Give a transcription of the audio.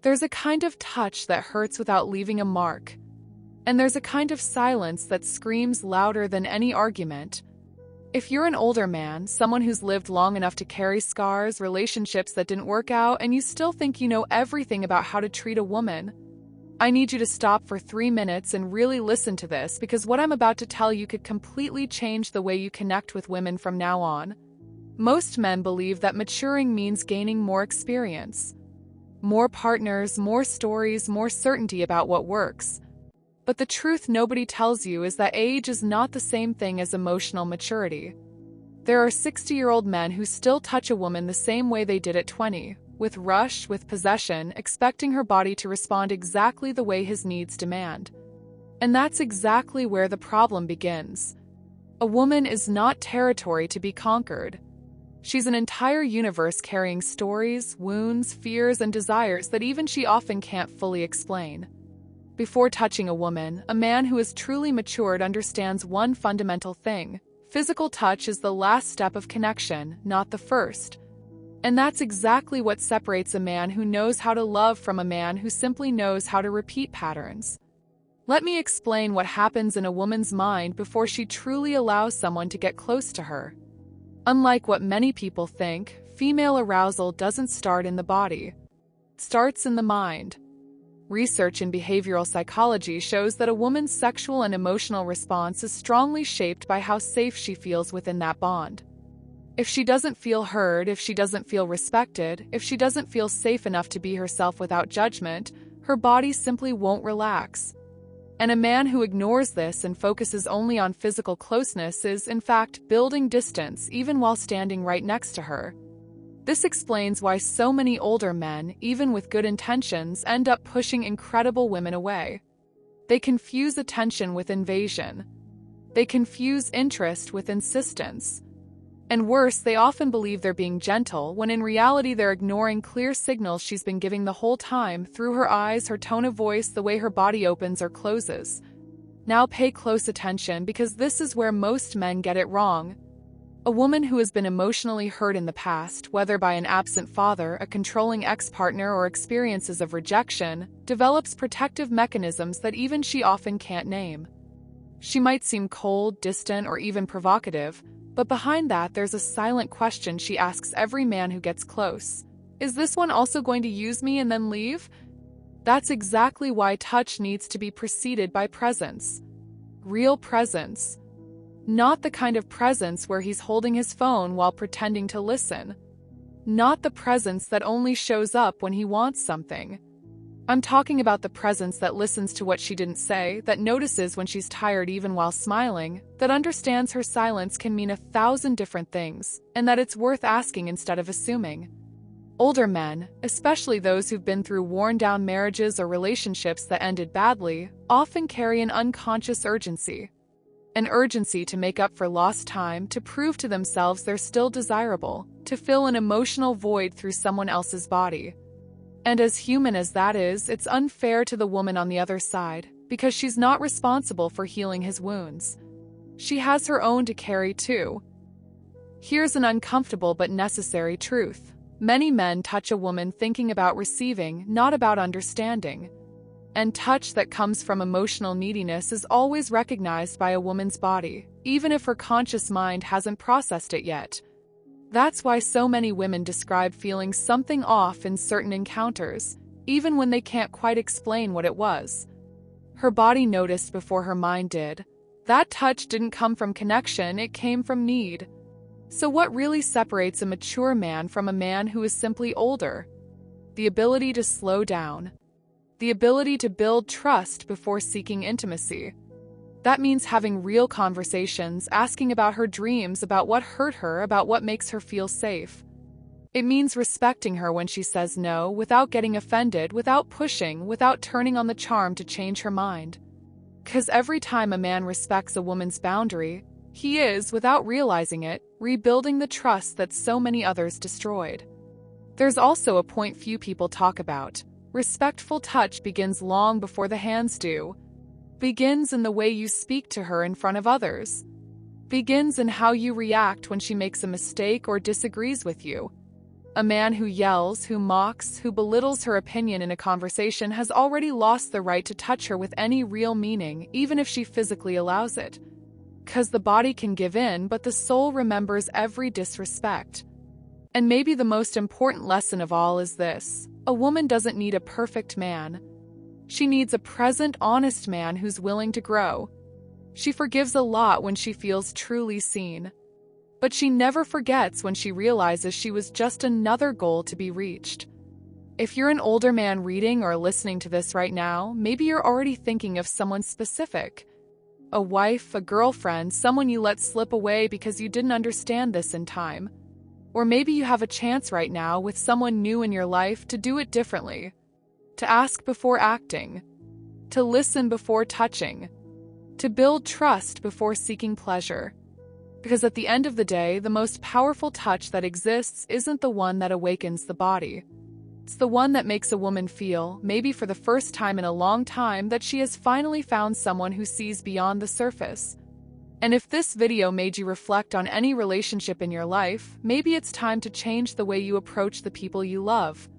There's a kind of touch that hurts without leaving a mark. And there's a kind of silence that screams louder than any argument. If you're an older man, someone who's lived long enough to carry scars, relationships that didn't work out, and you still think you know everything about how to treat a woman, I need you to stop for 3 minutes and really listen to this, because what I'm about to tell you could completely change the way you connect with women from now on. Most men believe that maturing means gaining more experience. More partners, more stories, more certainty about what works. But the truth nobody tells you is that age is not the same thing as emotional maturity. There are 60-year-old men who still touch a woman the same way they did at 20, with rush, with possession, expecting her body to respond exactly the way his needs demand. And that's exactly where the problem begins. A woman is not territory to be conquered. She's an entire universe carrying stories, wounds, fears, and desires that even she often can't fully explain. Before touching a woman, a man who is truly matured understands one fundamental thing. Physical touch is the last step of connection, not the first. And that's exactly what separates a man who knows how to love from a man who simply knows how to repeat patterns. Let me explain what happens in a woman's mind before she truly allows someone to get close to her. Unlike what many people think, female arousal doesn't start in the body. It starts in the mind. Research in behavioral psychology shows that a woman's sexual and emotional response is strongly shaped by how safe she feels within that bond. If she doesn't feel heard, if she doesn't feel respected, if she doesn't feel safe enough to be herself without judgment, her body simply won't relax. And a man who ignores this and focuses only on physical closeness is, in fact, building distance even while standing right next to her. This explains why so many older men, even with good intentions, end up pushing incredible women away. They confuse attention with invasion. They confuse interest with insistence. And worse, they often believe they're being gentle, when in reality they're ignoring clear signals she's been giving the whole time, through her eyes, her tone of voice, the way her body opens or closes. Now pay close attention, because this is where most men get it wrong. A woman who has been emotionally hurt in the past, whether by an absent father, a controlling ex-partner, or experiences of rejection, develops protective mechanisms that even she often can't name. She might seem cold, distant, or even provocative, but behind that there's a silent question she asks every man who gets close. Is this one also going to use me and then leave? That's exactly why touch needs to be preceded by presence. Real presence. Not the kind of presence where he's holding his phone while pretending to listen. Not the presence that only shows up when he wants something. I'm talking about the presence that listens to what she didn't say, that notices when she's tired even while smiling, that understands her silence can mean 1,000 different things, and that it's worth asking instead of assuming. Older men, especially those who've been through worn-down marriages or relationships that ended badly, often carry an unconscious urgency. An urgency to make up for lost time, to prove to themselves they're still desirable, to fill an emotional void through someone else's body. And as human as that is, it's unfair to the woman on the other side, because she's not responsible for healing his wounds. She has her own to carry too. Here's an uncomfortable but necessary truth. Many men touch a woman thinking about receiving, not about understanding. And touch that comes from emotional neediness is always recognized by a woman's body, even if her conscious mind hasn't processed it yet. That's why so many women describe feeling something off in certain encounters, even when they can't quite explain what it was. Her body noticed before her mind did. That touch didn't come from connection, it came from need. So what really separates a mature man from a man who is simply older? The ability to slow down. The ability to build trust before seeking intimacy. That means having real conversations, asking about her dreams, about what hurt her, about what makes her feel safe. It means respecting her when she says no, without getting offended, without pushing, without turning on the charm to change her mind. 'Cause every time a man respects a woman's boundary, he is, without realizing it, rebuilding the trust that so many others destroyed. There's also a point few people talk about. Respectful touch begins long before the hands do. Begins in the way you speak to her in front of others. Begins in how you react when she makes a mistake or disagrees with you. A man who yells, who mocks, who belittles her opinion in a conversation has already lost the right to touch her with any real meaning, even if she physically allows it. 'Cause the body can give in, but the soul remembers every disrespect. And maybe the most important lesson of all is this: a woman doesn't need a perfect man. She needs a present, honest man who's willing to grow. She forgives a lot when she feels truly seen. But she never forgets when she realizes she was just another goal to be reached. If you're an older man reading or listening to this right now, maybe you're already thinking of someone specific. A wife, a girlfriend, someone you let slip away because you didn't understand this in time. Or maybe you have a chance right now with someone new in your life to do it differently. To ask before acting. To listen before touching. To build trust before seeking pleasure. Because at the end of the day, the most powerful touch that exists isn't the one that awakens the body. It's the one that makes a woman feel, maybe for the first time in a long time, that she has finally found someone who sees beyond the surface. And if this video made you reflect on any relationship in your life, maybe it's time to change the way you approach the people you love.